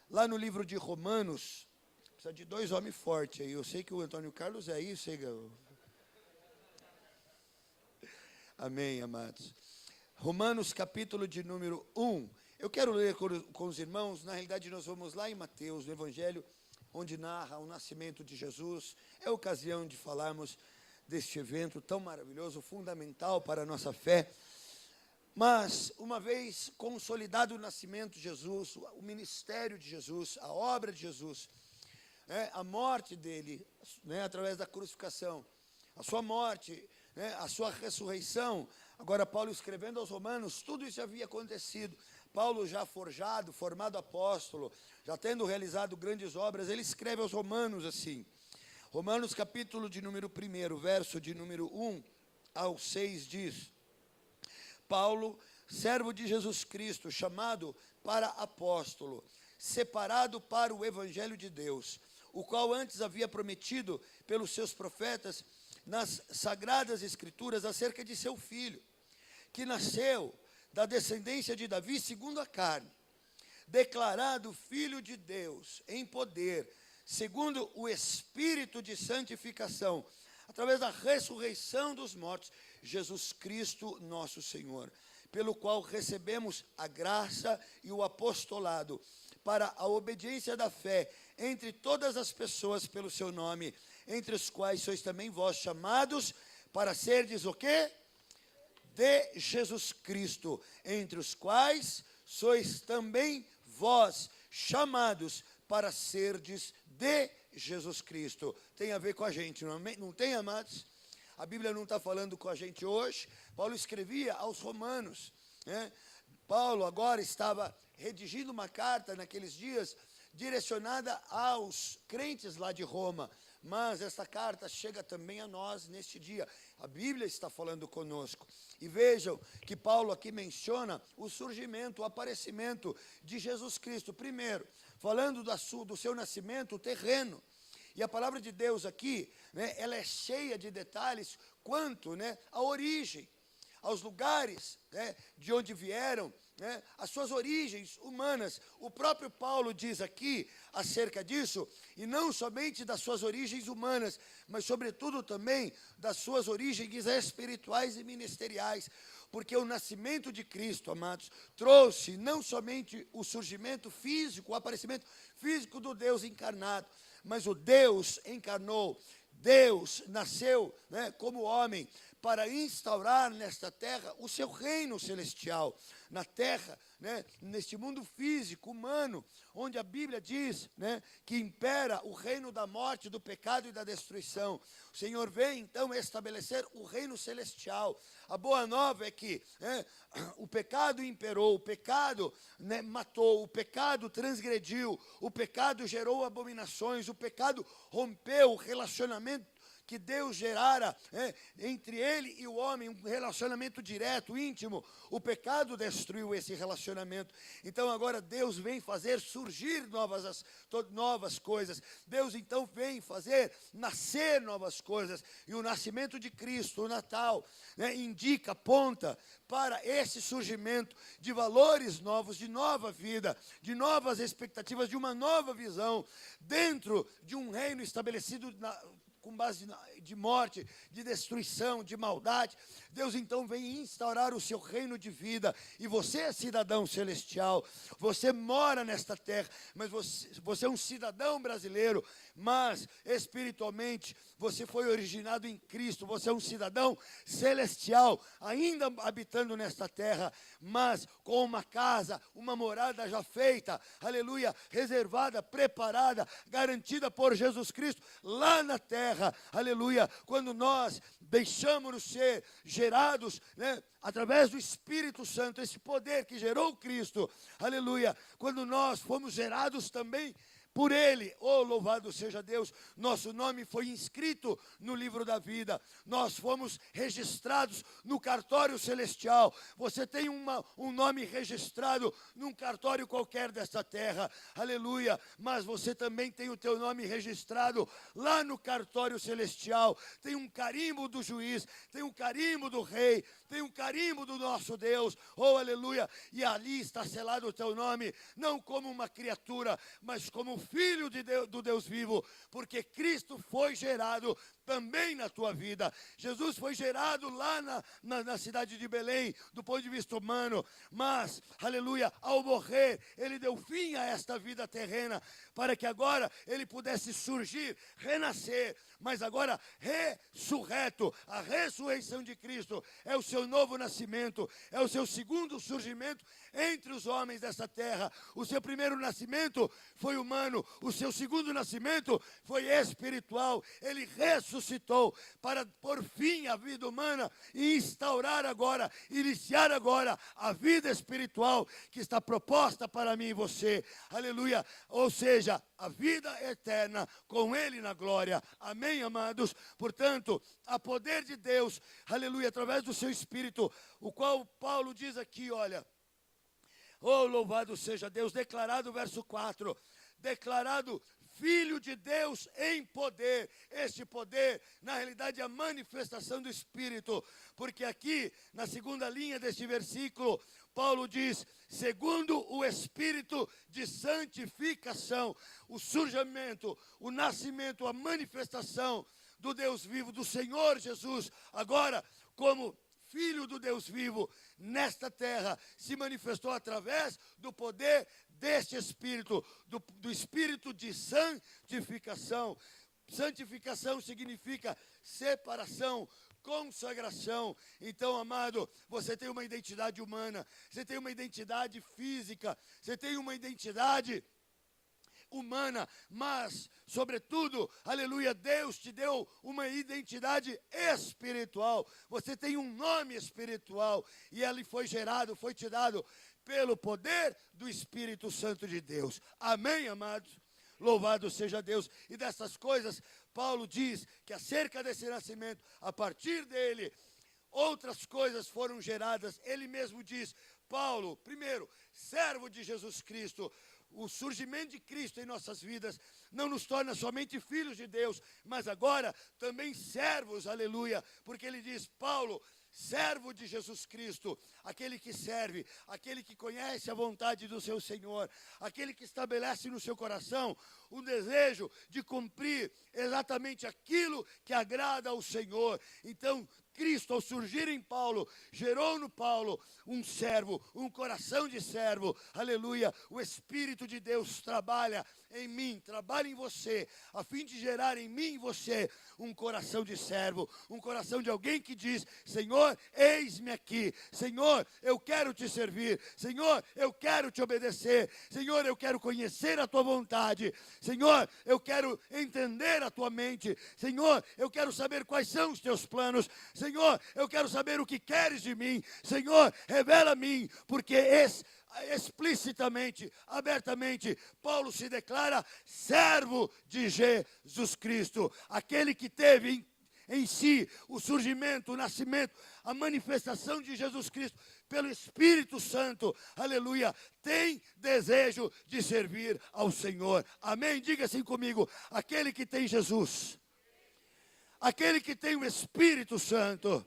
Lá no livro de Romanos, precisa de dois homens fortes aí. Eu sei que o Antônio Carlos é isso, hein? Amém, amados. Romanos, capítulo de número 1. Eu quero ler com os irmãos. Na realidade, nós vamos lá em Mateus, no Evangelho, onde narra o nascimento de Jesus. É a ocasião de falarmos deste evento tão maravilhoso, fundamental para a nossa fé. Mas, uma vez consolidado o nascimento de Jesus, o ministério de Jesus, a obra de Jesus, a morte dele, através da crucificação, a sua morte, a sua ressurreição. Agora, Paulo escrevendo aos Romanos, tudo isso havia acontecido. Paulo já forjado, formado apóstolo, já tendo realizado grandes obras, ele escreve aos Romanos assim. Romanos capítulo de número 1, verso de número 1 ao 6 diz: Paulo, servo de Jesus Cristo, chamado para apóstolo, separado para o evangelho de Deus, o qual antes havia prometido pelos seus profetas nas sagradas escrituras acerca de seu filho, que nasceu da descendência de Davi segundo a carne, declarado filho de Deus em poder, segundo o Espírito de santificação, através da ressurreição dos mortos, Jesus Cristo nosso Senhor, pelo qual recebemos a graça e o apostolado para a obediência da fé entre todas as pessoas pelo seu nome, entre os quais sois também vós chamados para serdes o quê? De Jesus Cristo, entre os quais sois também vós chamados para serdes de Jesus Cristo. Tem a ver com a gente, não tem, amados? A Bíblia não está falando com a gente hoje. Paulo escrevia aos Romanos, Paulo agora estava redigindo uma carta naqueles dias, direcionada aos crentes lá de Roma, mas esta carta chega também a nós neste dia. A Bíblia está falando conosco. E vejam que Paulo aqui menciona o surgimento, o aparecimento de Jesus Cristo. Primeiro, falando do seu nascimento terreno. E a palavra de Deus aqui, ela é cheia de detalhes quanto à origem, aos lugares de onde vieram, as suas origens humanas. O próprio Paulo diz aqui acerca disso, e não somente das suas origens humanas, mas sobretudo também das suas origens espirituais e ministeriais, porque o nascimento de Cristo, amados, trouxe não somente o surgimento físico, o aparecimento físico do Deus encarnado, mas o Deus encarnou, Deus nasceu como homem para instaurar nesta terra o seu reino celestial. Na terra, neste mundo físico, humano, onde a Bíblia diz que impera o reino da morte, do pecado e da destruição. O Senhor vem então estabelecer o reino celestial. A boa nova é que o pecado imperou, o pecado matou, o pecado transgrediu, o pecado gerou abominações, o pecado rompeu o relacionamento que Deus gerara entre ele e o homem, um relacionamento direto, íntimo. O pecado destruiu esse relacionamento. Então agora Deus vem fazer surgir novas coisas. Deus então vem fazer nascer novas coisas. E o nascimento de Cristo, o Natal, indica, aponta para esse surgimento de valores novos, de nova vida, de novas expectativas, de uma nova visão, dentro de um reino estabelecido com base de morte, de destruição, de maldade. Deus então vem instaurar o seu reino de vida, e você é cidadão celestial, você mora nesta terra, mas você é um cidadão brasileiro, mas espiritualmente você foi originado em Cristo, você é um cidadão celestial, ainda habitando nesta terra, mas com uma casa, uma morada já feita, aleluia, reservada, preparada, garantida por Jesus Cristo, lá na terra, aleluia. Quando nós deixamos ser gerados, através do Espírito Santo, esse poder que gerou Cristo, aleluia, quando nós fomos gerados também por Ele, louvado seja Deus, nosso nome foi inscrito no livro da vida, nós fomos registrados no cartório celestial. Você tem um nome registrado num cartório qualquer desta terra, aleluia, mas você também tem o teu nome registrado lá no cartório celestial. Tem um carimbo do juiz, tem um carimbo do rei, tem um carimbo do nosso Deus, oh aleluia, e ali está selado o teu nome, não como uma criatura, mas como filho de Deus, do Deus vivo, porque Cristo foi gerado também na tua vida. Jesus foi gerado lá na cidade de Belém, do ponto de vista humano, mas, aleluia, ao morrer, ele deu fim a esta vida terrena, para que agora ele pudesse surgir, renascer, mas agora ressurreto. A ressurreição de Cristo é o seu novo nascimento, é o seu segundo surgimento entre os homens dessa terra. O seu primeiro nascimento foi humano, o seu segundo nascimento foi espiritual. Ele ressuscitou para pôr fim à vida humana e instaurar agora, iniciar agora a vida espiritual que está proposta para mim e você. Aleluia! Ou seja, a vida eterna com Ele na glória. Amém, amados? Portanto, há poder de Deus, aleluia, através do seu Espírito, o qual Paulo diz aqui, olha, oh, louvado seja Deus, declarado, verso 4, declarado Filho de Deus em poder. Este poder, na realidade, é a manifestação do Espírito, porque aqui, na segunda linha deste versículo, Paulo diz, segundo o Espírito de santificação, o surgimento, o nascimento, a manifestação do Deus vivo, do Senhor Jesus, agora como Filho do Deus vivo, nesta terra, se manifestou através do poder deste Espírito, do Espírito de santificação. Santificação significa separação, consagração. Então, amado, você tem uma identidade humana, você tem uma identidade física, você tem uma identidade humana, mas, sobretudo, aleluia, Deus te deu uma identidade espiritual. Você tem um nome espiritual e ele foi gerado, foi te dado pelo poder do Espírito Santo de Deus. Amém, amados? Louvado seja Deus. E dessas coisas, Paulo diz que acerca desse nascimento, a partir dele, outras coisas foram geradas. Ele mesmo diz, Paulo, primeiro, servo de Jesus Cristo. O surgimento de Cristo em nossas vidas não nos torna somente filhos de Deus, mas agora também servos, aleluia, porque ele diz, Paulo, servo de Jesus Cristo, aquele que serve, aquele que conhece a vontade do seu Senhor, aquele que estabelece no seu coração um desejo de cumprir exatamente aquilo que agrada ao Senhor. Então, Cristo, ao surgir em Paulo, gerou no Paulo um servo, um coração de servo, aleluia. O Espírito de Deus trabalha em mim, trabalha em você, a fim de gerar em mim e você um coração de servo, um coração de alguém que diz, Senhor, eis-me aqui, Senhor, eu quero te servir, Senhor, eu quero te obedecer, Senhor, eu quero conhecer a tua vontade, Senhor, eu quero entender a tua mente, Senhor, eu quero saber quais são os teus planos, Senhor, eu quero saber o que queres de mim. Senhor, revela a mim, porque explicitamente, abertamente, Paulo se declara servo de Jesus Cristo. Aquele que teve em si o surgimento, o nascimento, a manifestação de Jesus Cristo pelo Espírito Santo, aleluia, tem desejo de servir ao Senhor. Amém? Diga assim comigo, aquele que tem Jesus, aquele que tem o Espírito Santo,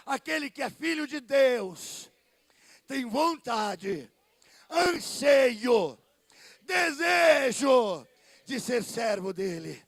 aquele que é filho de Deus, tem vontade, anseio, desejo de ser servo dele,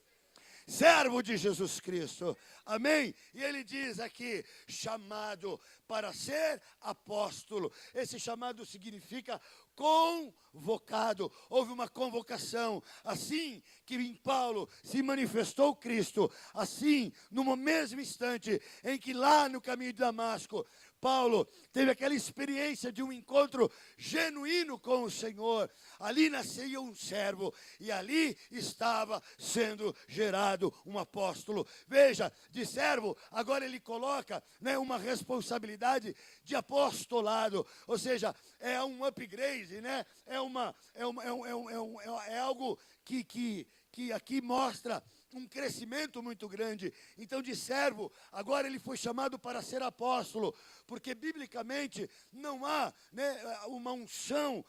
servo de Jesus Cristo. Amém? E ele diz aqui, chamado para ser apóstolo. Esse chamado significa convocado. Houve uma convocação. Assim que em Paulo se manifestou Cristo, assim, no mesmo instante em que lá no caminho de Damasco, Paulo teve aquela experiência de um encontro genuíno com o Senhor. Ali nascia um servo e ali estava sendo gerado um apóstolo. Veja, de servo, agora ele coloca, né, uma responsabilidade de apostolado. Ou seja, é um upgrade, né? É algo que aqui mostra um crescimento muito grande. Então, de servo, agora ele foi chamado para ser apóstolo, porque biblicamente não há, né, uma unção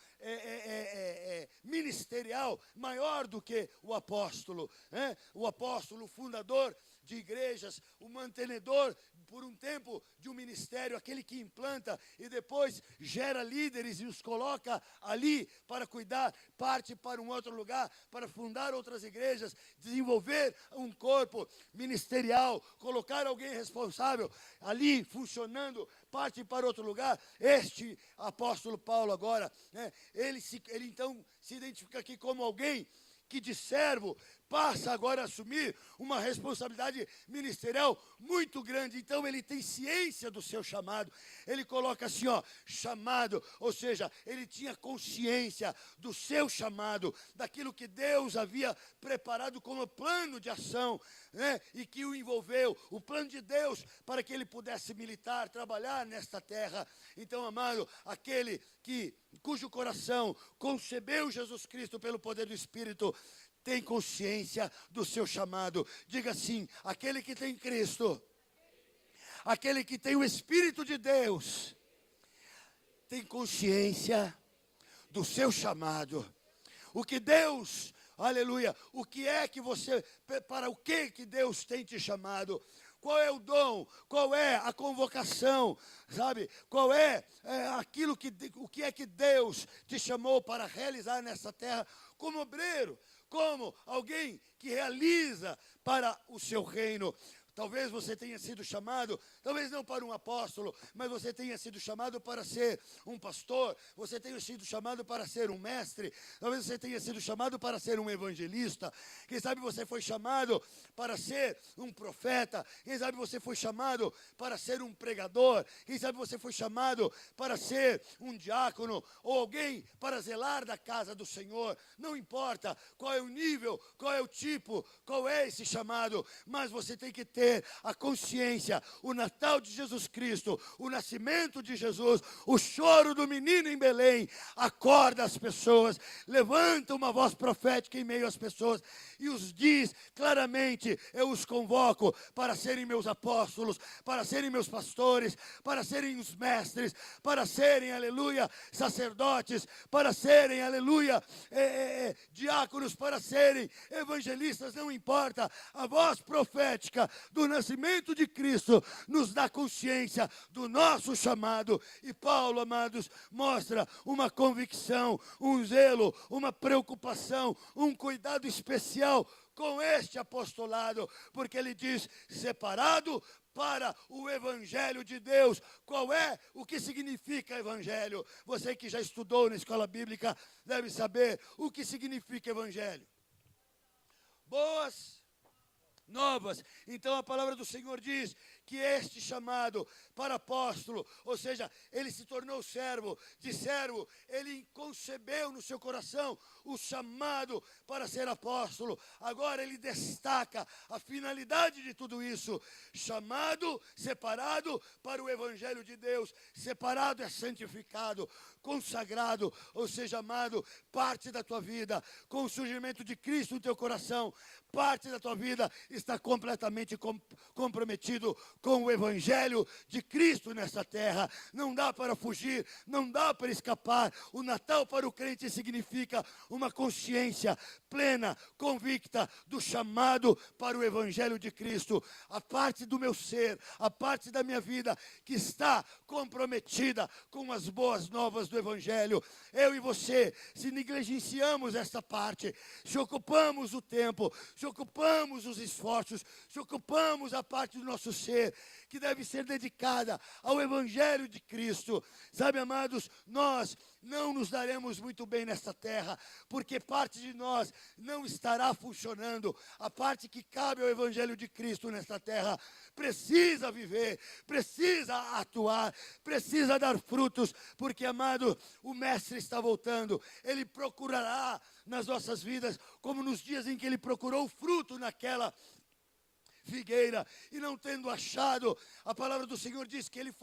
ministerial maior do que o apóstolo, né? O apóstolo, fundador de igrejas, o mantenedor por um tempo de um ministério, aquele que implanta e depois gera líderes e os coloca ali para cuidar, parte para um outro lugar, para fundar outras igrejas, desenvolver um corpo ministerial, colocar alguém responsável ali funcionando, parte para outro lugar. Este apóstolo Paulo agora, né, ele então se identifica aqui como alguém que de servo passa agora a assumir uma responsabilidade ministerial muito grande. Então ele tem ciência do seu chamado. Ele coloca assim, ó, chamado, ou seja, ele tinha consciência do seu chamado, daquilo que Deus havia preparado como plano de ação, né, e que o envolveu, o plano de Deus para que ele pudesse militar, trabalhar nesta terra. Então, amado, aquele cujo coração concebeu Jesus Cristo pelo poder do Espírito, tem consciência do seu chamado. Diga assim: aquele que tem Cristo, aquele que tem o Espírito de Deus, tem consciência do seu chamado. O que Deus, aleluia, o que é que você, para o que Deus tem te chamado? Qual é o dom? Qual é a convocação? Sabe? Qual é o que é que Deus te chamou para realizar nessa terra como obreiro? Como alguém que realiza para o seu reino. Talvez você tenha sido chamado, talvez não para um apóstolo, mas você tenha sido chamado para ser um pastor, você tenha sido chamado para ser um mestre, talvez você tenha sido chamado para ser um evangelista, quem sabe você foi chamado para ser um profeta, quem sabe você foi chamado para ser um pregador, quem sabe você foi chamado para ser um diácono, ou alguém para zelar da casa do Senhor. Não importa qual é o nível, qual é o tipo, qual é esse chamado, mas você tem que ter a consciência, o Natal de Jesus Cristo, o nascimento de Jesus, o choro do menino em Belém, acorda as pessoas, levanta uma voz profética em meio às pessoas e os diz claramente: eu os convoco para serem meus apóstolos, para serem meus pastores, para serem os mestres, para serem, aleluia, sacerdotes, para serem, aleluia, diáconos, para serem evangelistas. Não importa, a voz profética do nascimento de Cristo nos dá consciência do nosso chamado. E Paulo, amados, mostra uma convicção, um zelo, uma preocupação, um cuidado especial com este apostolado, porque ele diz: separado para o Evangelho de Deus. Qual é o que significa Evangelho? Você que já estudou na escola bíblica deve saber o que significa Evangelho. Boas novas. Então a palavra do Senhor diz que este chamado para apóstolo, ou seja, ele se tornou servo, de servo, ele concebeu no seu coração o chamado para ser apóstolo. Agora ele destaca a finalidade de tudo isso: chamado, separado para o Evangelho de Deus. Separado é santificado, consagrado, ou seja, amado, parte da tua vida, com o surgimento de Cristo no teu coração, parte da tua vida está completamente comprometido com o Evangelho de Cristo nessa terra. Não dá para fugir, não dá para escapar. O Natal para o crente significa uma consciência plena, convicta do chamado para o Evangelho de Cristo. A parte do meu ser, a parte da minha vida que está comprometida com as boas novas do Evangelho. Eu e você, se negligenciamos esta parte, se ocupamos o tempo, se ocupamos os esforços, se ocupamos a parte do nosso ser que deve ser dedicada ao Evangelho de Cristo, sabe, amados, nós não nos daremos muito bem nesta terra, porque parte de nós não estará funcionando. A parte que cabe ao Evangelho de Cristo nesta terra precisa viver, precisa atuar, precisa dar frutos, porque, amado, o Mestre está voltando. Ele procurará nas nossas vidas, como nos dias em que ele procurou fruto naquela figueira, e não tendo achado, a palavra do Senhor diz que ele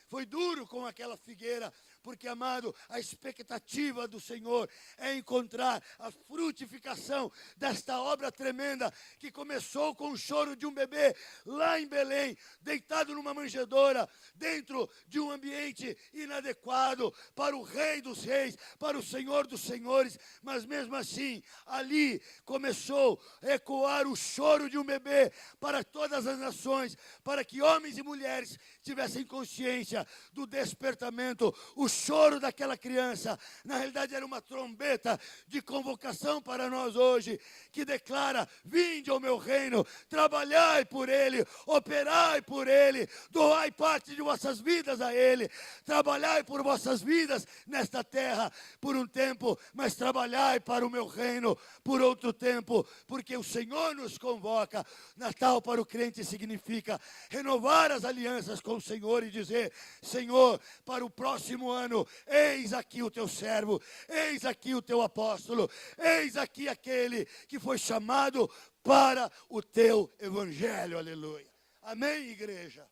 foi duro com aquela figueira, Porque, amado, a expectativa do Senhor é encontrar a frutificação desta obra tremenda que começou com o choro de um bebê lá em Belém, deitado numa manjedoura, dentro de um ambiente inadequado para o Rei dos Reis, para o Senhor dos Senhores, mas mesmo assim, ali começou a ecoar o choro de um bebê para todas as nações, para que homens e mulheres tivessem consciência do despertamento. O choro daquela criança, na realidade, era uma trombeta de convocação para nós hoje, que declara: vinde ao meu reino, trabalhai por ele, operai por ele, doai parte de vossas vidas a ele, trabalhai por vossas vidas nesta terra por um tempo, mas trabalhai para o meu reino por outro tempo, porque o Senhor nos convoca. Natal para o crente significa renovar as alianças com o Senhor e dizer: Senhor, para o próximo ano, eis aqui o teu servo, eis aqui o teu apóstolo, eis aqui aquele que foi chamado para o teu evangelho. Aleluia. Amém, igreja?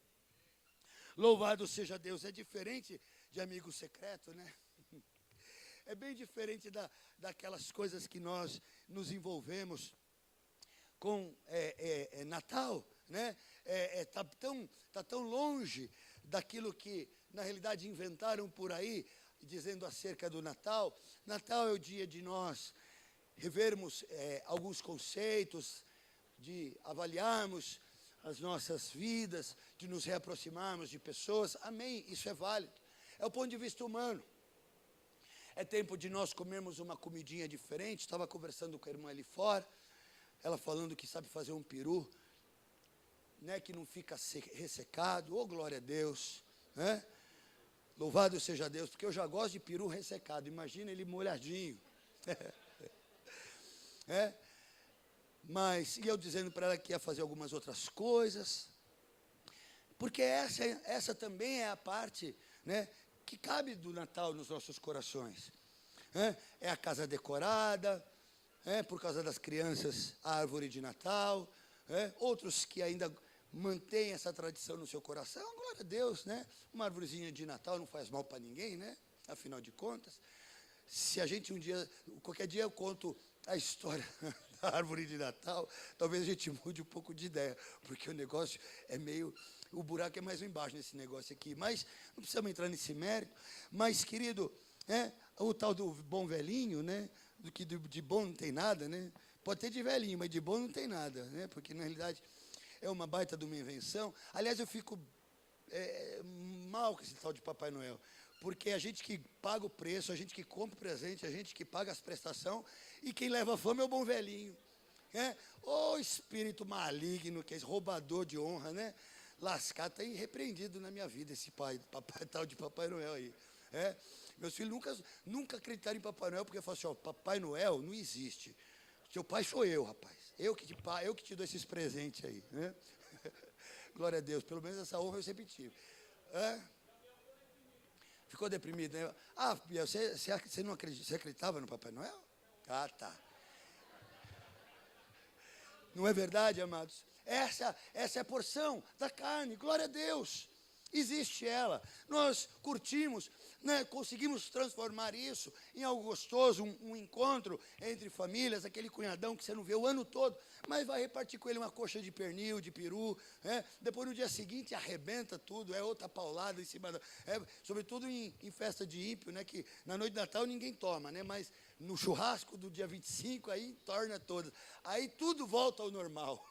Louvado seja Deus. É diferente de amigo secreto, né? É bem diferente daquelas coisas que nós nos envolvemos com Natal, né? Tá tão longe daquilo que, na realidade, inventaram por aí, dizendo acerca do Natal. Natal é o dia de nós revermos alguns conceitos, de avaliarmos as nossas vidas, de nos reaproximarmos de pessoas. Amém, isso é válido. É o ponto de vista humano. É tempo de nós comermos uma comidinha diferente. Estava conversando com a irmã ali fora, ela falando que sabe fazer um peru, né, que não fica ressecado. Oh, glória a Deus, né? Louvado seja Deus, porque eu já gosto de peru ressecado. Imagina ele molhadinho. Mas, e eu dizendo para ela que ia fazer algumas outras coisas, porque essa também é a parte, né, que cabe do Natal nos nossos corações. É a casa decorada, por causa das crianças, a árvore de Natal, outros que ainda mantêm essa tradição no seu coração. Glória a Deus, né? Uma árvorezinha de Natal não faz mal para ninguém, né? Afinal de contas, se a gente qualquer dia eu conto a história da árvore de Natal, talvez a gente mude um pouco de ideia, porque o negócio é meio... O buraco é mais embaixo nesse negócio aqui, mas não precisamos entrar nesse mérito. Mas, querido, o tal do bom velhinho, né? Do que de bom não tem nada, né? Pode ter de velhinho, mas de bom não tem nada, né? Porque, na realidade, é uma baita de uma invenção. Aliás, eu fico mal com esse tal de Papai Noel, porque a gente que paga o preço, a gente que compra o presente, a gente que paga as prestações, e quem leva a fama é o bom velhinho. O espírito maligno, que é esse roubador de honra, né? Lascado, está irrepreendido na minha vida esse tal de Papai Noel aí. Meus filhos nunca acreditaram em Papai Noel, porque falam assim: Papai Noel não existe. Seu pai sou eu, rapaz. Eu que te dou esses presentes aí. Né? Glória a Deus, pelo menos essa honra eu sempre tive. Ficou deprimido, né? Bia, você não acredita, você acreditava no Papai Noel? Ah, tá. Não é verdade, amados? Essa é a porção da carne, glória a Deus. Existe ela, nós curtimos, né, conseguimos transformar isso em algo gostoso, um encontro entre famílias, aquele cunhadão que você não vê o ano todo, mas vai repartir com ele uma coxa de pernil, de peru, depois no dia seguinte arrebenta tudo, outra paulada em cima, sobretudo em festa de ímpio, né, que na noite de Natal ninguém toma, né, mas no churrasco do dia 25 aí torna todas, aí tudo volta ao normal.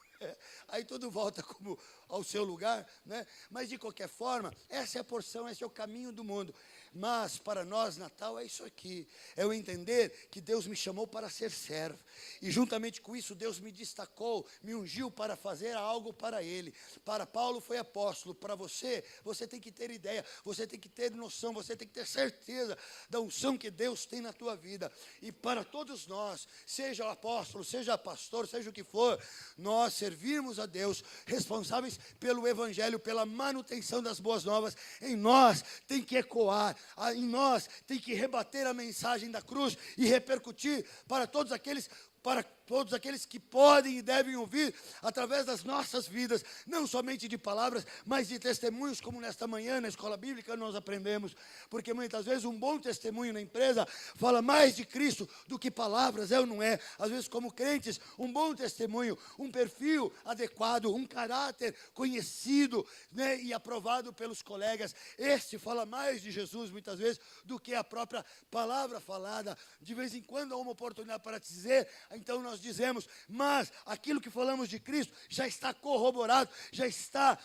Aí tudo volta como ao seu lugar, né? Mas de qualquer forma, essa é a porção, esse é o caminho do mundo. Mas para nós, Natal é isso aqui, é eu entender que Deus me chamou para ser servo, e juntamente com isso Deus me destacou, me ungiu para fazer algo para Ele. Para Paulo foi apóstolo, para você tem que ter ideia, você tem que ter noção, você tem que ter certeza da unção que Deus tem na tua vida. E para todos nós, seja apóstolo, seja pastor, seja o que for, nós servirmos a Deus, responsáveis pelo evangelho, pela manutenção das boas novas, em nós tem que ecoar, em nós tem que rebater a mensagem da cruz e repercutir para todos aqueles para todos aqueles que podem e devem ouvir através das nossas vidas, não somente de palavras, mas de testemunhos, como nesta manhã na escola bíblica nós aprendemos, porque muitas vezes um bom testemunho na empresa fala mais de Cristo do que palavras, é ou não é? Às vezes como crentes, um bom testemunho, um perfil adequado, um caráter conhecido, né, e aprovado pelos colegas, este fala mais de Jesus muitas vezes do que a própria palavra falada. De vez em quando há uma oportunidade para te dizer, então nós dizemos, mas aquilo que falamos de Cristo já está corroborado, já está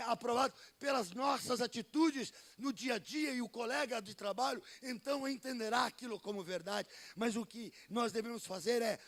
aprovado pelas nossas atitudes no dia a dia, e o colega de trabalho então entenderá aquilo como verdade. Mas o que nós devemos fazer é,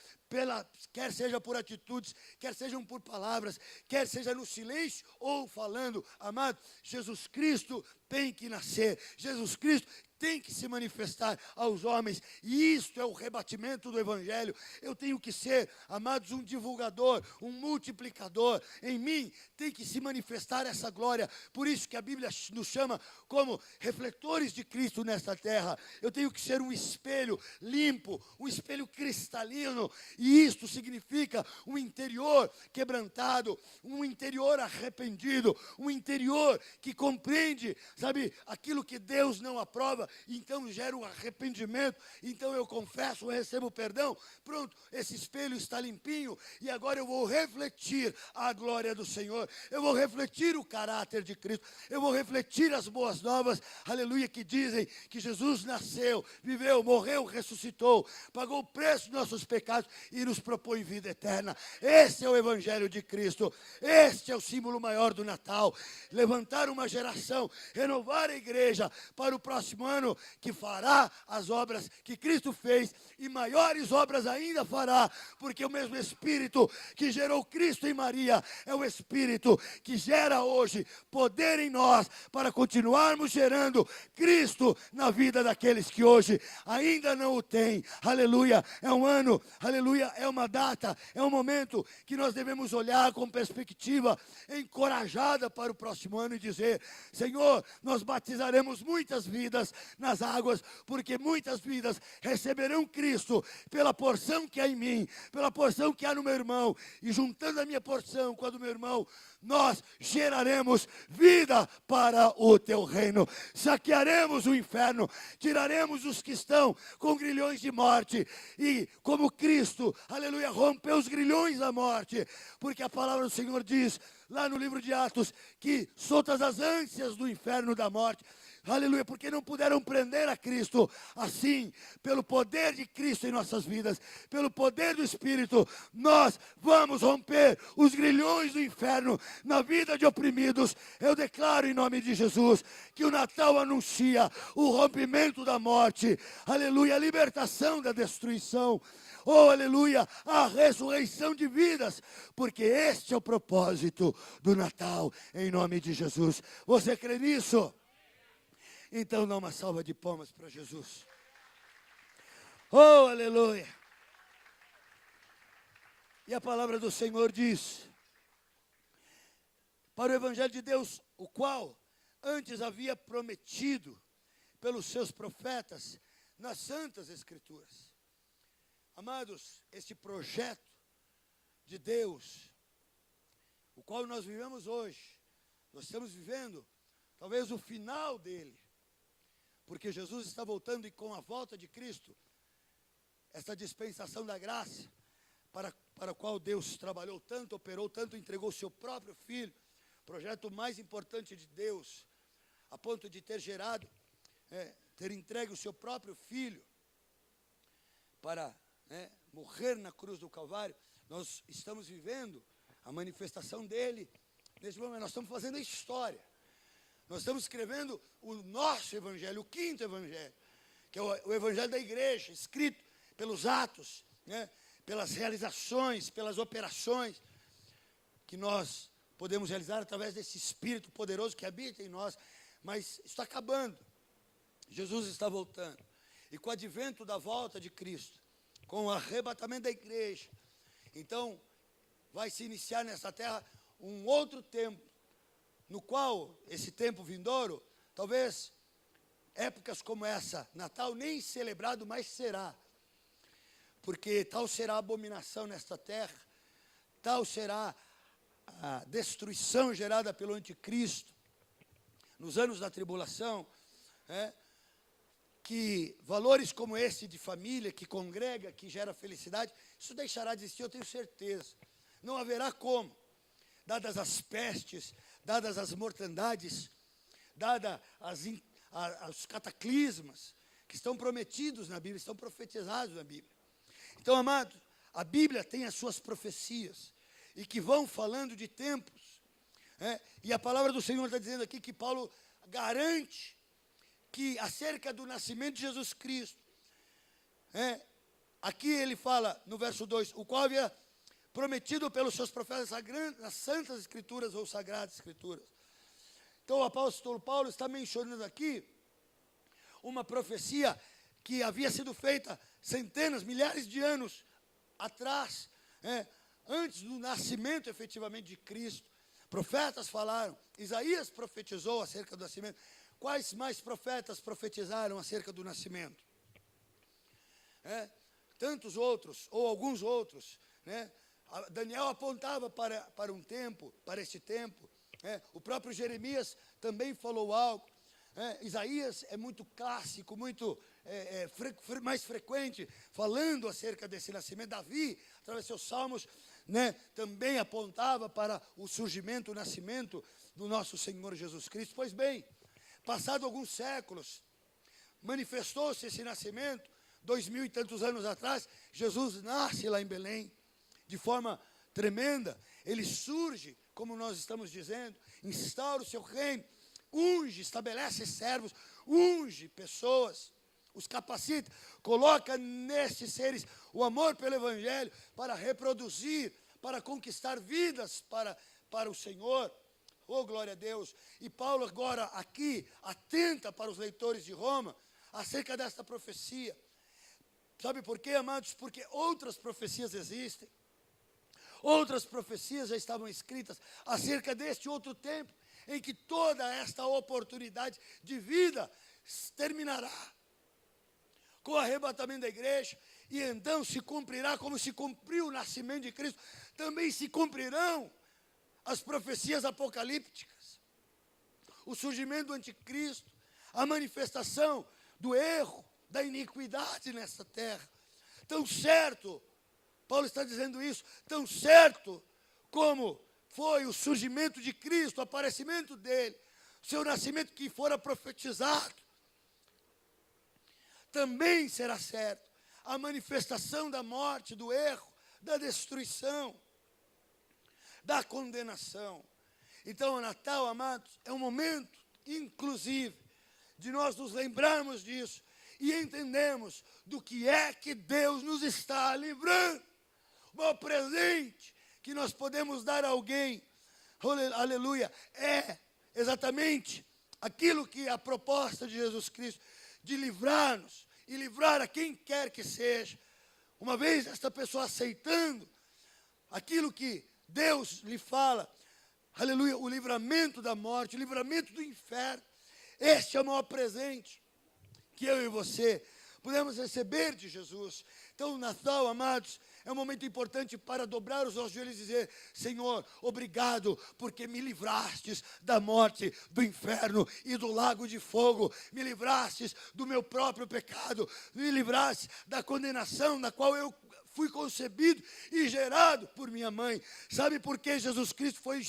quer seja por atitudes, quer sejam por palavras, quer seja no silêncio ou falando, amado, Jesus Cristo tem que nascer, Jesus Cristo tem que se manifestar aos homens, e isto é o rebatimento do Evangelho. Eu tenho que ser, amados, um divulgador, um multiplicador. Em mim tem que se manifestar essa glória. Por isso que a Bíblia nos chama como refletores de Cristo nesta terra. Eu tenho que ser um espelho limpo, um espelho cristalino, e isto significa um interior quebrantado, um interior arrependido, um interior que compreende, sabe, aquilo que Deus não aprova. Então gera um arrependimento, então eu confesso, eu recebo perdão, pronto, esse espelho está limpinho, e agora eu vou refletir a glória do Senhor, eu vou refletir o caráter de Cristo, eu vou refletir as boas novas, aleluia, que dizem que Jesus nasceu, viveu, morreu, ressuscitou, pagou o preço dos nossos pecados e nos propõe vida eterna. Esse é o Evangelho de Cristo, este é o símbolo maior do Natal, levantar uma geração, renovar a igreja para o próximo ano, que fará as obras que Cristo fez, e maiores obras ainda fará, porque o mesmo Espírito que gerou Cristo em Maria é o Espírito que gera hoje poder em nós para continuarmos gerando Cristo na vida daqueles que hoje ainda não o têm. Aleluia, é um ano, aleluia, é uma data, é um momento que nós devemos olhar com perspectiva encorajada para o próximo ano e dizer, Senhor, nós batizaremos muitas vidas nas águas, porque muitas vidas receberão Cristo pela porção que há em mim, pela porção que há no meu irmão, e juntando a minha porção com a do meu irmão, nós geraremos vida para o teu reino, saquearemos o inferno, tiraremos os que estão com grilhões de morte, e como Cristo, aleluia, rompeu os grilhões da morte, porque a palavra do Senhor diz, lá no livro de Atos, que soltas as ânsias do inferno da morte, aleluia, porque não puderam prender a Cristo. Assim, pelo poder de Cristo em nossas vidas, pelo poder do Espírito, nós vamos romper os grilhões do inferno na vida de oprimidos. Eu declaro em nome de Jesus que o Natal anuncia o rompimento da morte, aleluia, a libertação da destruição. Oh, aleluia, a ressurreição de vidas, porque este é o propósito do Natal, em nome de Jesus. Você crê nisso? Então dá uma salva de palmas para Jesus. Oh, aleluia. E a palavra do Senhor diz, para o Evangelho de Deus, o qual antes havia prometido pelos seus profetas nas santas Escrituras. Amados, este projeto de Deus, o qual nós vivemos hoje, nós estamos vivendo talvez o final dele, porque Jesus está voltando, e com a volta de Cristo, essa dispensação da graça, para a qual Deus trabalhou tanto, operou tanto, entregou o seu próprio Filho, projeto mais importante de Deus, a ponto de ter gerado, ter entregue o seu próprio Filho, para morrer na cruz do Calvário. Nós estamos vivendo a manifestação dele, nesse momento nós estamos fazendo a história. Nós estamos escrevendo o nosso Evangelho, o quinto Evangelho, que é o Evangelho da igreja, escrito pelos atos, pelas realizações, pelas operações que nós podemos realizar através desse Espírito poderoso que habita em nós. Mas está acabando, Jesus está voltando, e com o advento da volta de Cristo, com o arrebatamento da igreja, então vai se iniciar nessa terra um outro tempo, no qual esse tempo vindouro, talvez épocas como essa, Natal, nem celebrado mais será, porque tal será a abominação nesta terra, tal será a destruição gerada pelo anticristo nos anos da tribulação, que valores como esse de família, que congrega, que gera felicidade, isso deixará de existir, eu tenho certeza. Não haverá como, dadas as pestes, dadas as mortandades, dadas os cataclismas que estão prometidos na Bíblia, estão profetizados na Bíblia. Então, amados, a Bíblia tem as suas profecias, e que vão falando de tempos, e a palavra do Senhor está dizendo aqui que Paulo garante que acerca do nascimento de Jesus Cristo, aqui ele fala no verso 2, o qual havia prometido pelos seus profetas nas santas escrituras ou sagradas escrituras. Então o apóstolo Paulo está mencionando aqui uma profecia que havia sido feita centenas, milhares de anos atrás, antes do nascimento efetivamente de Cristo. Profetas falaram, Isaías profetizou acerca do nascimento. Quais mais profetas profetizaram acerca do nascimento? Tantos outros, ou alguns outros. Daniel apontava para um tempo, para esse tempo. O próprio Jeremias também falou algo. Isaías é muito clássico, muito mais frequente, falando acerca desse nascimento. Davi, através de seus salmos, também apontava para o surgimento, o nascimento do nosso Senhor Jesus Cristo. Pois bem, passado alguns séculos, manifestou-se esse nascimento, 2000 e tantos anos atrás, Jesus nasce lá em Belém, de forma tremenda. Ele surge, como nós estamos dizendo, instaura o seu reino, unge, estabelece servos, unge pessoas, os capacita, coloca nestes seres o amor pelo Evangelho para reproduzir, para conquistar vidas para o Senhor. Oh, glória a Deus. E Paulo agora aqui atenta para os leitores de Roma acerca desta profecia. Sabe por quê, amados? Porque outras profecias existem. Outras profecias já estavam escritas acerca deste outro tempo, em que toda esta oportunidade de vida terminará com o arrebatamento da igreja, e então se cumprirá como se cumpriu o nascimento de Cristo. Também se cumprirão as profecias apocalípticas, o surgimento do anticristo, a manifestação do erro, da iniquidade nesta terra. Tão certo, Paulo está dizendo isso, tão certo como foi o surgimento de Cristo, o aparecimento dele, o seu nascimento que fora profetizado, também será certo a manifestação da morte, do erro, da destruição, da condenação. Então o Natal, amados, é um momento, inclusive, de nós nos lembrarmos disso e entendemos do que é que Deus nos está livrando. O maior presente que nós podemos dar a alguém, aleluia, é exatamente aquilo que é a proposta de Jesus Cristo, de livrar-nos e livrar a quem quer que seja. Uma vez esta pessoa aceitando aquilo que Deus lhe fala, aleluia, o livramento da morte, o livramento do inferno, este é o maior presente que eu e você podemos receber de Jesus. Então o Natal, amados, é um momento importante para dobrar os nossos joelhos e dizer: Senhor, obrigado, porque me livrastes da morte, do inferno e do lago de fogo, me livrastes do meu próprio pecado, me livrastes da condenação na qual eu fui concebido e gerado por minha mãe. Sabe por que Jesus Cristo foi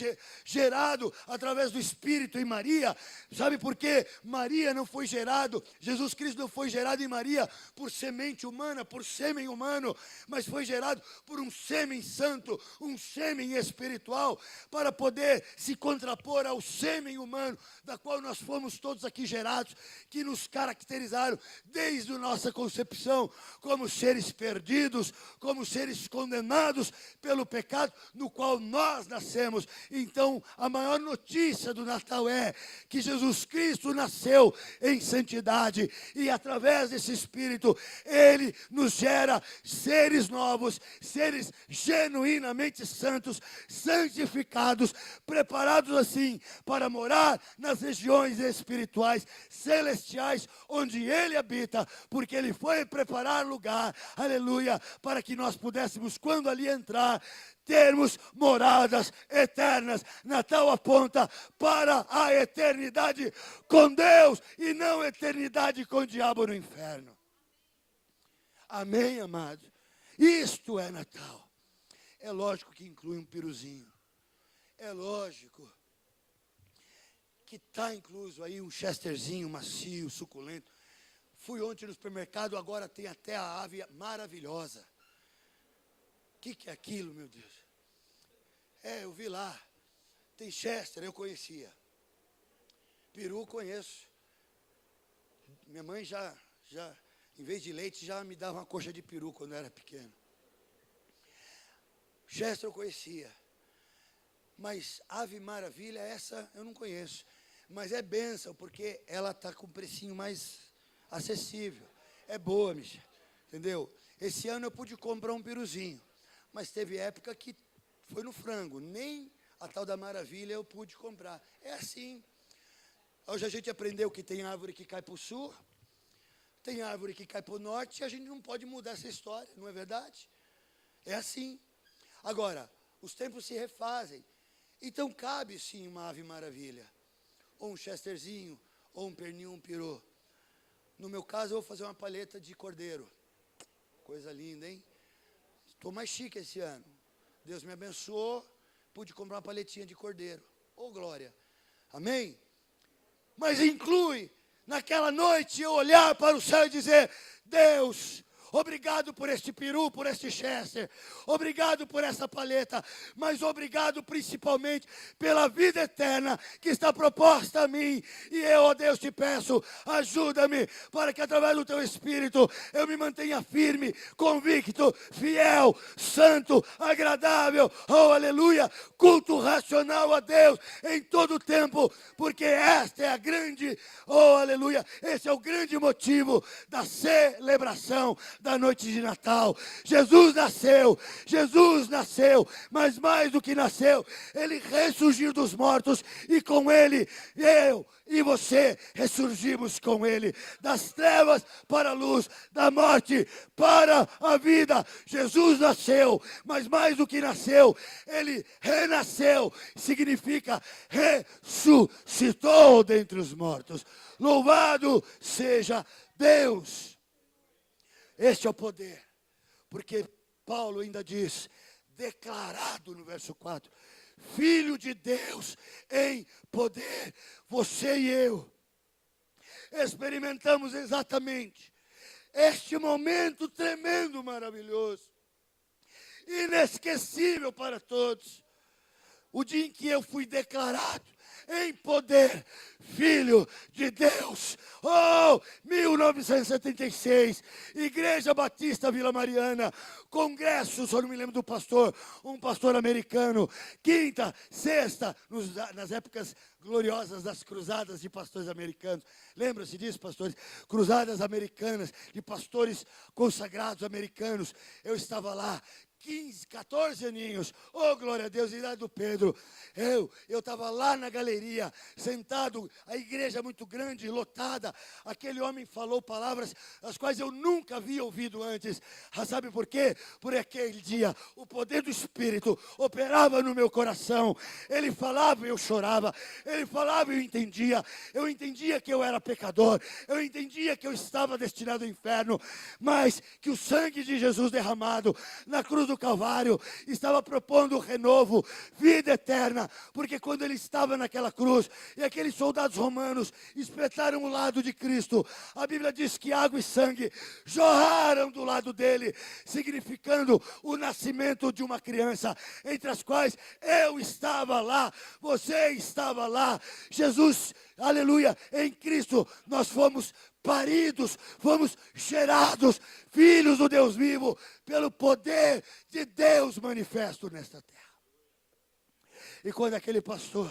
gerado através do Espírito em Maria? Sabe por que Maria não foi gerado? Jesus Cristo não foi gerado em Maria por semente humana, por sêmen humano, mas foi gerado por um sêmen santo, um sêmen espiritual, para poder se contrapor ao sêmen humano, da qual nós fomos todos aqui gerados, que nos caracterizaram desde a nossa concepção como seres perdidos, como seres condenados pelo pecado no qual nós nascemos. Então, a maior notícia do Natal é que Jesus Cristo nasceu em santidade e através desse Espírito, Ele nos gera seres novos, seres genuinamente santos, santificados, preparados assim para morar nas regiões espirituais, celestiais, onde Ele habita, porque Ele foi preparar lugar, aleluia, para que nós pudéssemos, quando ali entrar, termos moradas eternas. Natal aponta para a eternidade com Deus e não eternidade com o diabo no inferno. Amém, amados? Isto é Natal. É lógico que inclui um piruzinho. É lógico que está incluso aí um chesterzinho macio, suculento. Fui ontem no supermercado, agora tem até a ave maravilhosa. O que é aquilo, meu Deus? Eu vi lá. Tem chester, eu conhecia. Peru, conheço. Minha mãe já, em vez de leite, já me dava uma coxa de peru quando eu era pequeno. Chester eu conhecia. Mas ave maravilha, essa eu não conheço. Mas é bênção, porque ela está com um precinho mais acessível. É boa, Michel. Entendeu? Esse ano eu pude comprar um piruzinho. Mas teve época que foi no frango. Nem a tal da maravilha eu pude comprar. É assim. Hoje a gente aprendeu que tem árvore que cai para o sul, tem árvore que cai para o norte, e a gente não pode mudar essa história, não é verdade? É assim. Agora, os tempos se refazem. Então cabe sim uma ave maravilha. Ou um chesterzinho, ou um pernil, um peru. No meu caso, eu vou fazer uma paleta de cordeiro. Coisa linda, hein? Estou mais chique esse ano. Deus me abençoou, pude comprar uma paletinha de cordeiro. Ô, glória. Amém? Mas inclui, naquela noite, eu olhar para o céu e dizer: Deus, obrigado por este peru, por este chester. Obrigado por essa paleta. Mas obrigado principalmente pela vida eterna que está proposta a mim. E eu, ó Deus, te peço, ajuda-me para que através do teu Espírito eu me mantenha firme, convicto, fiel, santo, agradável. Oh, aleluia. Culto racional a Deus em todo o tempo. Porque esta é a grande, oh, aleluia. Esse é o grande motivo da celebração da noite de Natal. Jesus nasceu, mas mais do que nasceu, Ele ressurgiu dos mortos, e com Ele, eu e você ressurgimos com Ele, das trevas para a luz, da morte para a vida. Jesus nasceu, mas mais do que nasceu, Ele renasceu, significa ressuscitou dentre os mortos. Louvado seja Deus. Este é o poder, porque Paulo ainda diz, declarado no verso 4, Filho de Deus em poder. Você e eu experimentamos exatamente este momento tremendo, maravilhoso, inesquecível para todos. O dia em que eu fui declarado em poder, Filho de Deus. Oh, 1976, Igreja Batista Vila Mariana, congresso, só não me lembro do pastor, um pastor americano, quinta, sexta, nas épocas gloriosas das cruzadas de pastores americanos. Lembra-se disso, pastores? Cruzadas americanas, de pastores consagrados americanos. Eu estava lá, 15, 14 aninhos, oh glória a Deus, idade do Pedro, eu estava lá na galeria, sentado, a igreja muito grande, lotada, aquele homem falou palavras as quais eu nunca havia ouvido antes. Sabe por quê? Por aquele dia, o poder do Espírito operava no meu coração, ele falava e eu chorava, ele falava e eu entendia que eu era pecador, eu entendia que eu estava destinado ao inferno, mas que o sangue de Jesus derramado na cruz do Calvário estava propondo renovo, vida eterna, porque quando ele estava naquela cruz e aqueles soldados romanos espetaram o lado de Cristo, a Bíblia diz que água e sangue jorraram do lado dele, significando o nascimento de uma criança, entre as quais eu estava lá, você estava lá. Jesus, aleluia, em Cristo nós fomos paridos, fomos gerados, filhos do Deus vivo, pelo poder de Deus manifesto nesta terra. E quando aquele pastor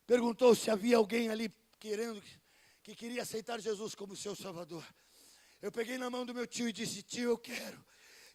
perguntou se havia alguém ali que queria aceitar Jesus como seu Salvador, eu peguei na mão do meu tio e disse: tio, eu quero.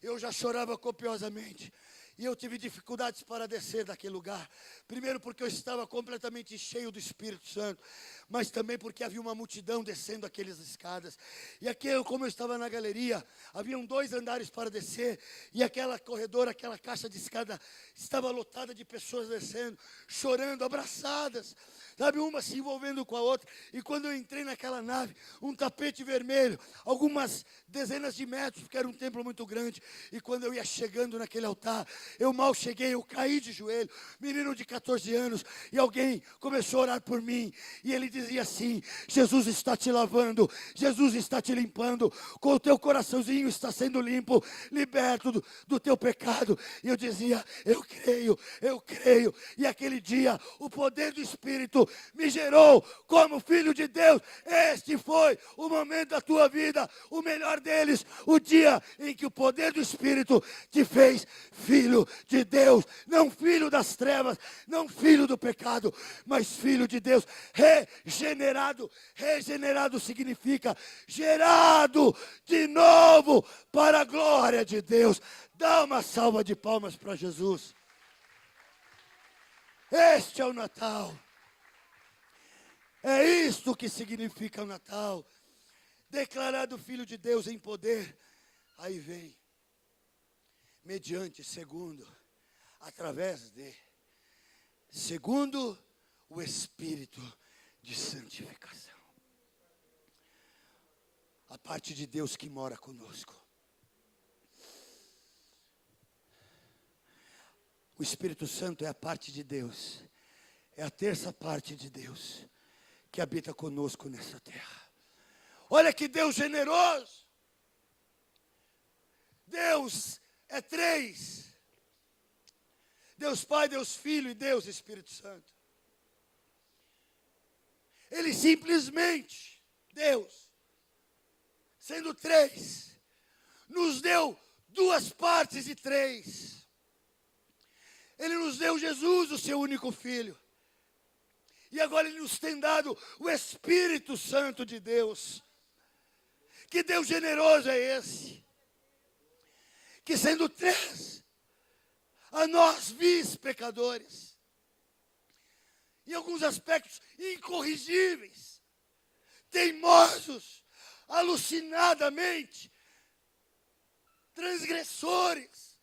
Eu já chorava copiosamente. E eu tive dificuldades para descer daquele lugar. Primeiro porque eu estava completamente cheio do Espírito Santo. Mas também porque havia uma multidão descendo aquelas escadas. E aqui, como eu estava na galeria, haviam 2 andares para descer. E aquela corredora, aquela caixa de escada estava lotada de pessoas descendo, chorando, abraçadas. Sabe, uma se envolvendo com a outra. E quando eu entrei naquela nave, um tapete vermelho, algumas dezenas de metros, porque era um templo muito grande. E quando eu ia chegando naquele altar, eu mal cheguei, eu caí de joelho, menino de 14 anos, e alguém começou a orar por mim. E ele dizia assim: Jesus está te lavando, Jesus está te limpando, com o teu coraçãozinho está sendo limpo, liberto do teu pecado. E eu dizia: eu creio, eu creio. E aquele dia, o poder do Espírito me gerou como filho de Deus. Este foi o momento da tua vida, o melhor deles, o dia em que o poder do Espírito te fez filho de Deus, não filho das trevas, não filho do pecado, mas filho de Deus, regenerado. Regenerado significa gerado de novo para a glória de Deus. Dá uma salva de palmas para Jesus. Este é o Natal. É isto que significa o Natal. Declarado filho de Deus em poder. Aí vem, mediante, segundo, através de, segundo o Espírito de santificação. A parte de Deus que mora conosco. O Espírito Santo é a parte de Deus. É a terça parte de Deus que habita conosco nessa terra. Olha que Deus generoso. Deus é 3. Deus Pai, Deus Filho e Deus Espírito Santo. Ele simplesmente, Deus, sendo 3, nos deu 2 partes de 3. Ele nos deu Jesus, o seu único Filho. E agora Ele nos tem dado o Espírito Santo de Deus. Que Deus generoso é esse? Que sendo 3, a nós vis pecadores, em alguns aspectos incorrigíveis, teimosos, alucinadamente, transgressores,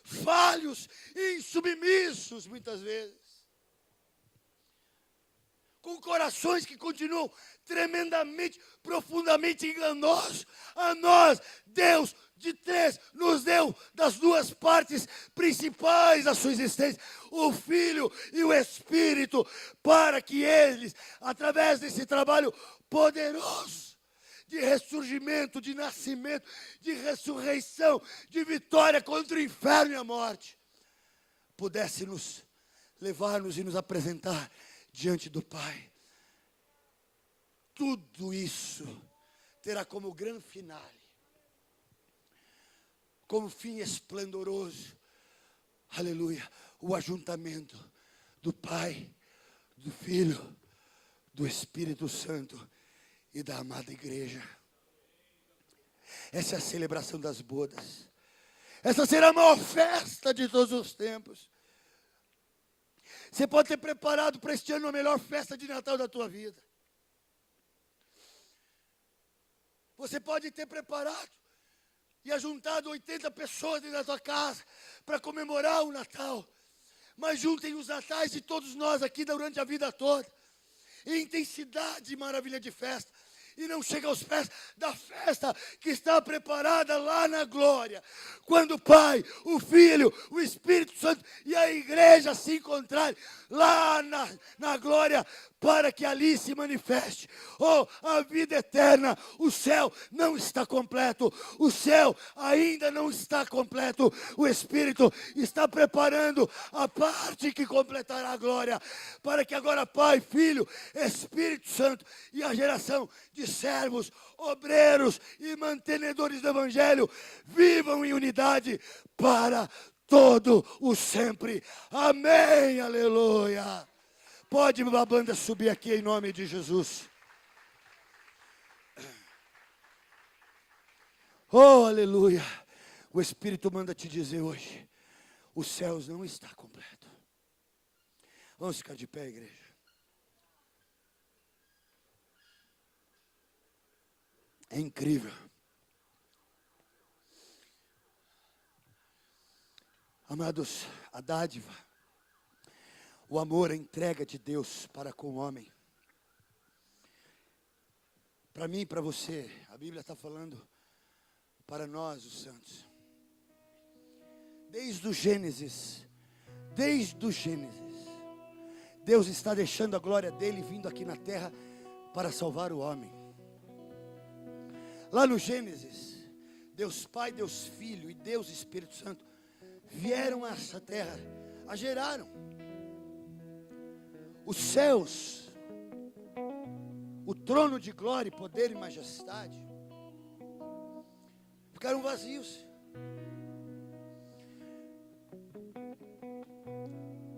falhos, insubmissos muitas vezes, com corações que continuam tremendamente, profundamente enganosos. A nós, Deus de 3 nos deu das 2 partes principais da sua existência, o Filho e o Espírito, para que eles, através desse trabalho poderoso de ressurgimento, de nascimento, de ressurreição, de vitória contra o inferno e a morte, pudesse nos levar-nos e nos apresentar diante do Pai. Tudo isso terá como grande finale, como fim esplendoroso, aleluia, o ajuntamento do Pai, do Filho, do Espírito Santo e da amada igreja. Essa é a celebração das bodas. Essa será a maior festa de todos os tempos. Você pode ter preparado para este ano a melhor festa de Natal da tua vida. Você pode ter preparado e ajuntado 80 pessoas dentro da tua casa para comemorar o Natal. Mas juntem os natais de todos nós aqui durante a vida toda. Em intensidade e maravilha de festa. e não chega aos pés da festa que está preparada lá na glória. Quando o Pai, o Filho, o Espírito Santo e a igreja se encontrarem lá na glória, para que ali se manifeste, a vida eterna. O céu não está completo, o céu ainda não está completo. O Espírito está preparando a parte que completará a glória, para que agora Pai, Filho, Espírito Santo e a geração de servos, obreiros e mantenedores do Evangelho vivam em unidade para todo o sempre. Amém, aleluia. Pode a banda subir aqui em nome de Jesus. Oh, aleluia. O Espírito manda te dizer hoje, os céus não está completo. Vamos ficar de pé, igreja. É incrível. Amados, a dádiva, o amor, a entrega de Deus para com o homem. Para mim e para você, a Bíblia está falando para nós, os santos. Desde o Gênesis, Deus está deixando a glória dele vindo aqui na terra para salvar o homem. Lá no Gênesis, Deus Pai, Deus Filho e Deus Espírito Santo vieram a essa terra, a geraram. Os céus, o trono de glória, poder e majestade, ficaram vazios.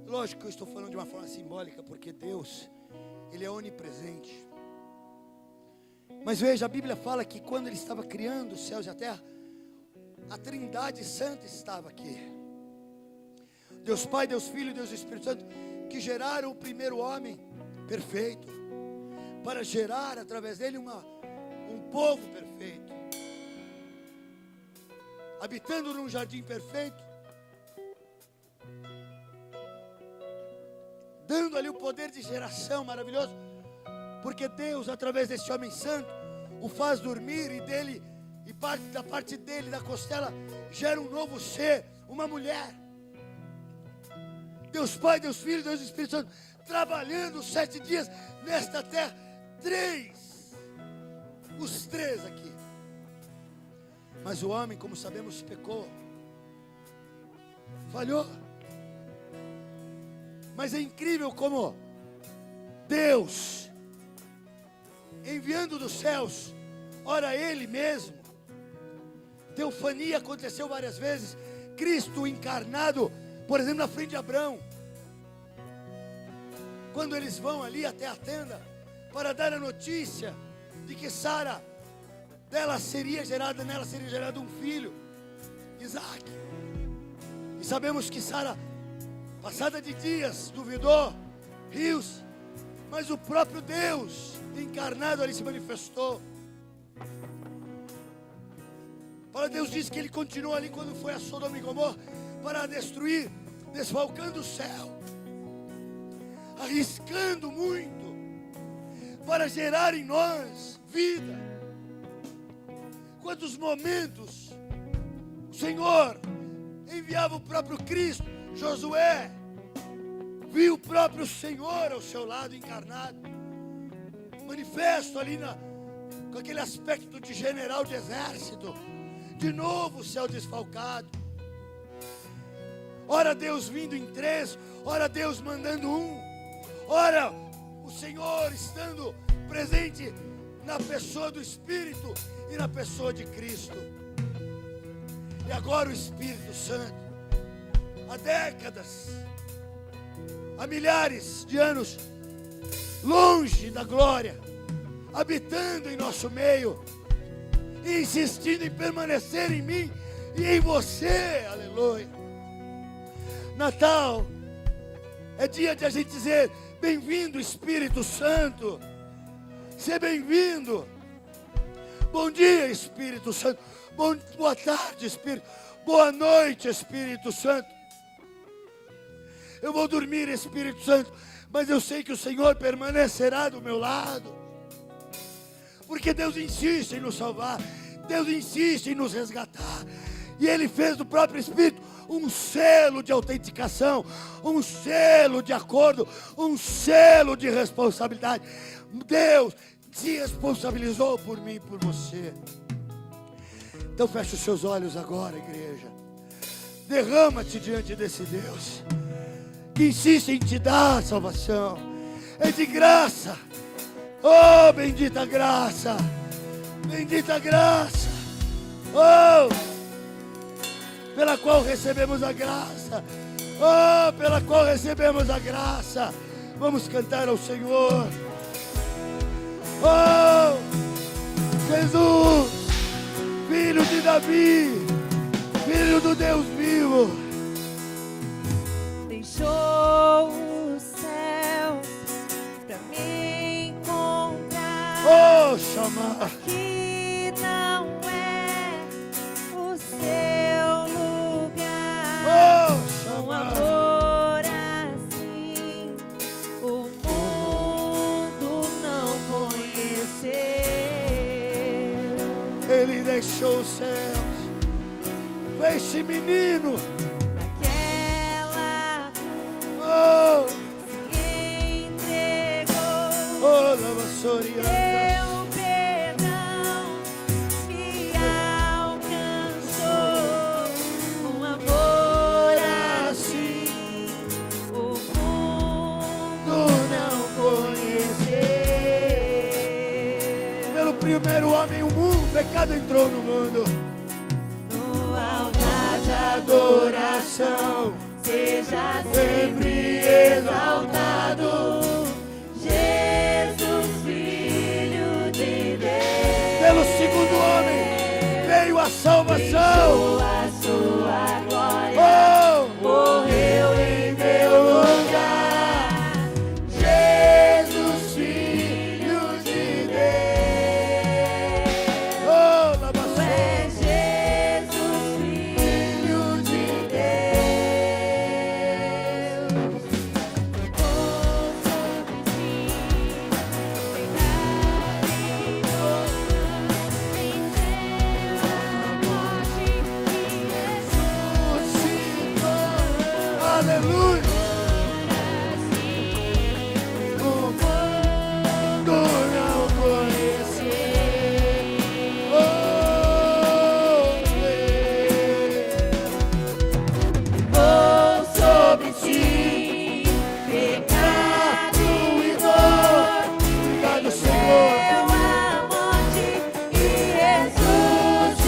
Lógico que eu estou falando de uma forma simbólica, porque Deus, Ele é onipresente. Mas veja, a Bíblia fala que quando Ele estava criando os céus e a terra, a Trindade Santa estava aqui. Deus Pai, Deus Filho e Deus Espírito Santo, que geraram o primeiro homem perfeito, para gerar através dele um povo perfeito, habitando num jardim perfeito, dando ali o poder de geração maravilhoso, porque Deus, através desse homem santo, o faz dormir e dele, e da parte dele, da costela, gera um novo ser, uma mulher. Deus Pai, Deus Filho, Deus Espírito Santo, trabalhando 7 dias nesta terra, os três aqui. Mas o homem, como sabemos, pecou, falhou. Mas é incrível como Deus, enviando dos céus, ora Ele mesmo, teofania aconteceu várias vezes, Cristo encarnado, por exemplo, na frente de Abraão, quando eles vão ali até a tenda, para dar a notícia de que Sara, nela seria gerado um filho, Isaac. E sabemos que Sara, passada de dias, duvidou, riu-se, mas o próprio Deus encarnado ali se manifestou. Para Deus disse que Ele continuou ali quando foi a Sodoma e Gomorra, para destruir, desfalcando o céu, arriscando muito, para gerar em nós vida. Quantos momentos o Senhor enviava o próprio Cristo. Josué viu o próprio Senhor ao seu lado encarnado, manifesto ali com aquele aspecto de general de exército. De novo o céu desfalcado, ora Deus vindo em 3, ora Deus mandando 1, ora o Senhor estando presente na pessoa do Espírito e na pessoa de Cristo. E agora o Espírito Santo, há décadas, há milhares de anos, longe da glória, habitando em nosso meio, insistindo em permanecer em mim e em você, aleluia. Natal é dia de a gente dizer: bem-vindo, Espírito Santo, seja bem-vindo. Bom dia, Espírito Santo. Boa tarde, Espírito. Boa noite, Espírito Santo. Eu vou dormir, Espírito Santo, mas eu sei que o Senhor permanecerá do meu lado. Porque Deus insiste em nos salvar, Deus insiste em nos resgatar. E Ele fez do próprio Espírito um selo de autenticação, um selo de acordo, um selo de responsabilidade. Deus se responsabilizou por mim e por você. Então feche os seus olhos agora, igreja. Derrama-te diante desse Deus que insiste em te dar a salvação. É de graça. Oh, bendita graça. Bendita graça. Oh, pela qual recebemos a graça. Oh, pela qual recebemos a graça. Vamos cantar ao Senhor. Oh, Jesus, Filho de Davi, Filho do Deus vivo. Deixou os céus pra me encontrar. Oh, chamar. Que não é o seu lugar. Oh, Um chamar. amor assim o mundo não conheceu. Ele deixou os céus. Fez-se menino. Naquela Oh, se entregou. oh, la vassoura. Teu perdão me alcançou. Um amor assim o mundo não conheceu. Pelo primeiro homem, o pecado entrou no mundo. No altar de adoração, seja sempre exaltado, Jesus, Filho de Deus. Pelo segundo homem, veio a salvação. A sua glória Oh, morreu em meu lugar. Jesus, Filho de Deus. oh, la Tu vassoura. és Jesus, Filho de Deus. Oh, sobre ti, Aleluia. O mundo não conheceu. Oh, oh, sobre ti, pecado e dor, obrigado, Senhor. deu a morte e ressuscitou.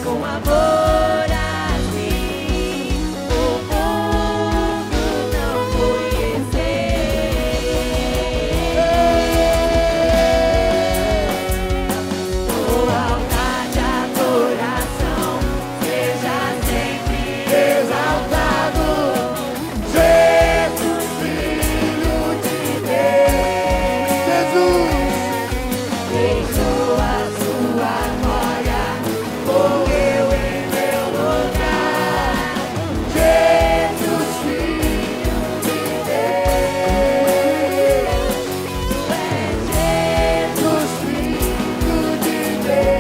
Com amor assim, o mundo não conheceu. No altar de adoração, seja sempre exaltado, Jesus, Filho de Deus. Jesus, Deixou a sua glória, morreu em meu lugar. Jesus, Filho de Deus. Tu és Jesus, Filho de Deus.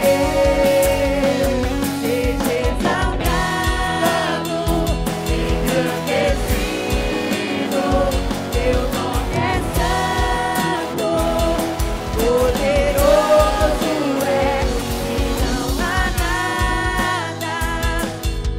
Seja exaltado, engrandecido. Teu nome é santo, poderoso é, e não há nada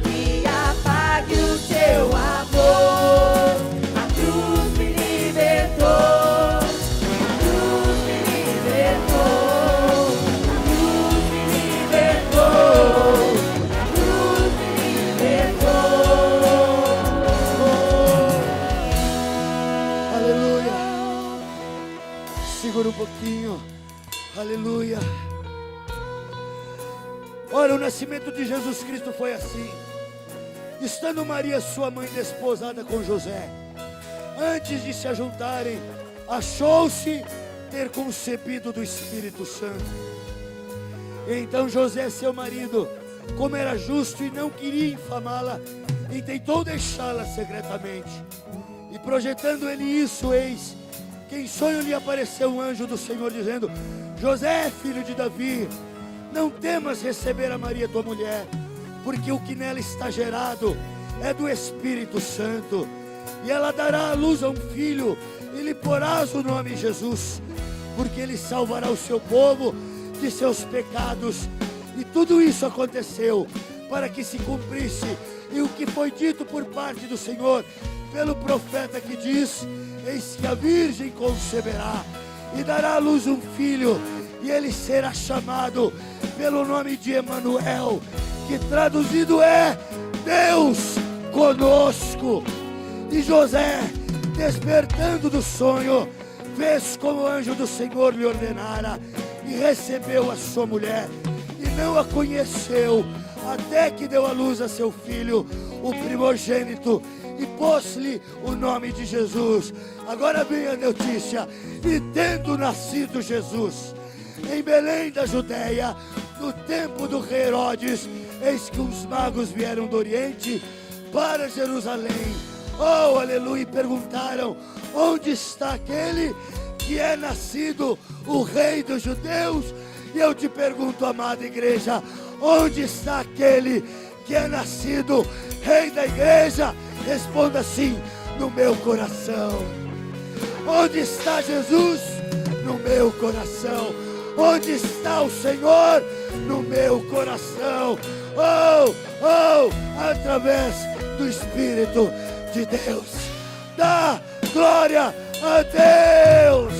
que apague o teu amor. A cruz me libertou, a cruz me libertou, a cruz me libertou, a cruz me libertou. aleluia. Segura um pouquinho. Aleluia. Ora, o nascimento de Jesus Cristo foi assim. Estando Maria, sua mãe, desposada com José, antes de se ajuntarem, achou-se ter concebido do Espírito Santo. Então José, seu marido, como era justo e não queria infamá-la, intentou deixá-la secretamente. E projetando ele isso, eis que em sonho lhe apareceu um anjo do Senhor dizendo: José, filho de Davi, não temas receber a Maria tua mulher, porque o que nela está gerado é do Espírito Santo, e ela dará à luz a um filho, e lhe porás o nome Jesus, porque ele salvará o seu povo de seus pecados. E tudo isso aconteceu para que se cumprisse e o que foi dito por parte do Senhor pelo profeta, que diz: eis que a virgem conceberá e dará à luz um filho, e ele será chamado pelo nome de Emanuel, que traduzido é Deus conosco. E José, despertando do sonho, fez como o anjo do Senhor lhe ordenara, e recebeu a sua mulher, e não a conheceu, até que deu à luz a seu filho, o primogênito, e pôs-lhe o nome de Jesus. Agora vem a notícia: e tendo nascido Jesus em Belém da Judeia, no tempo do rei Herodes, eis que uns magos vieram do Oriente para Jerusalém, oh aleluia, e perguntaram: onde está aquele que é nascido o rei dos judeus? E eu te pergunto, amada igreja, onde está aquele que é nascido rei da igreja? Responda assim: no meu coração. Onde está Jesus? No meu coração. Onde está o Senhor? No meu coração. Através do Espírito de Deus. Dá glória a Deus.